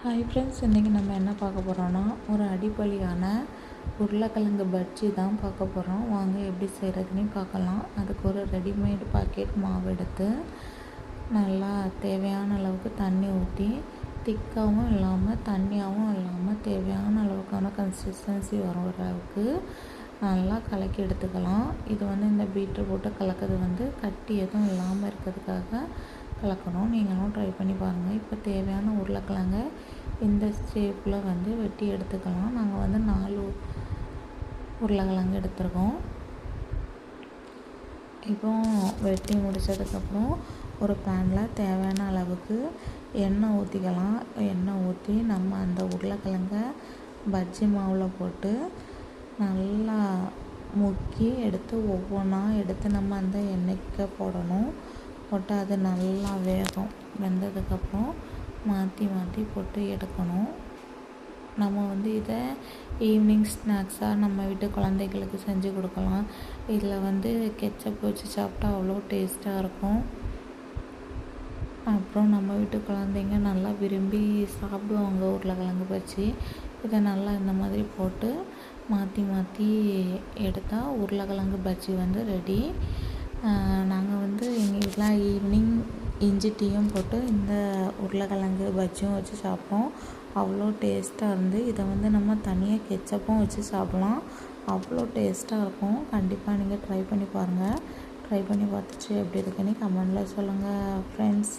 Hi friends, இன்றைக்கி நம்ம என்ன பார்க்க போகிறோன்னா ஒரு அடிப்படையான உருளைக்கிழங்கு பஜ்ஜி தான் பார்க்க போகிறோம். வாங்க எப்படி செய்கிறதுன்னு பார்க்கலாம். அதுக்கு ஒரு ரெடிமேட் பாக்கெட் மாவு எடுத்து நல்லா தேவையான அளவுக்கு தண்ணி ஊற்றி, திக்காகவும் இல்லாமல் தண்ணியாகவும் இல்லாமல் தேவையான அளவுக்கான கன்சிஸ்டன்சி வரும் அளவுக்கு நல்லா கலக்கி எடுத்துக்கலாம். இது இந்த பீட்ரு போட்டு கலக்கிறது கட்டி எதுவும் இல்லாமல் இருக்கிறதுக்காக கலக்கணும். நீங்களும் ட்ரை பண்ணி பாருங்கள். இப்போ தேவையான உருளைக்கிழங்க இந்த ஷேப்பில் வெட்டி எடுத்துக்கலாம். நாங்கள் 4 உருளைக்கிழங்கு எடுத்துருக்கோம். இப்போ வெட்டி முடித்ததுக்கப்புறம் ஒரு பேனில் தேவையான அளவுக்கு எண்ணெய் ஊற்றிக்கலாம். எண்ணெய் ஊற்றி நம்ம அந்த உருளைக்கிழங்க பஜ்ஜி மாவில் போட்டு நல்லா முக்கி எடுத்து ஒவ்வொன்றா எடுத்து நம்ம அந்த எண்ணெய்க்கு போடணும். போட்டு அது நல்லா வேகும். வெந்ததுக்கப்புறம் மாற்றி மாற்றி போட்டு எடுக்கணும். நம்ம இதை ஈவினிங் ஸ்நாக்ஸாக நம்ம வீட்டு குழந்தைகளுக்கு செஞ்சு கொடுக்கலாம். இதில் கெச்சப் வச்சு சாப்பிட்டா அவ்வளோ டேஸ்ட்டாக இருக்கும். அப்புறம் நம்ம வீட்டு குழந்தைங்க நல்லா விரும்பி சாப்பிடுவாங்க உருளைக்கிழங்கு பஜ்ஜி. இதை நல்லா இந்த மாதிரி போட்டு மாற்றி மாற்றி எடுத்தால் உருளைக்கிழங்கு பஜ்ஜி ரெடி. நாங்கள் எங்கள் வீட்டில் ஈவினிங் இஞ்சி டீயும் போட்டு இந்த உருளைக்கிழங்கு பஜ்ஜியும் வச்சு சாப்பிட்டோம். அவ்வளோ டேஸ்ட்டாக இருந்து இதை நம்ம தனியாக கெச்சப்பும் வச்சு சாப்பிட்லாம். அவ்வளோ டேஸ்ட்டாக இருக்கும். கண்டிப்பாக நீங்கள் ட்ரை பண்ணி பாருங்கள். ட்ரை பண்ணி பார்த்துட்டு எப்படி இருக்குன்னு கமெண்டில் சொல்லுங்கள் ஃப்ரெண்ட்ஸ்.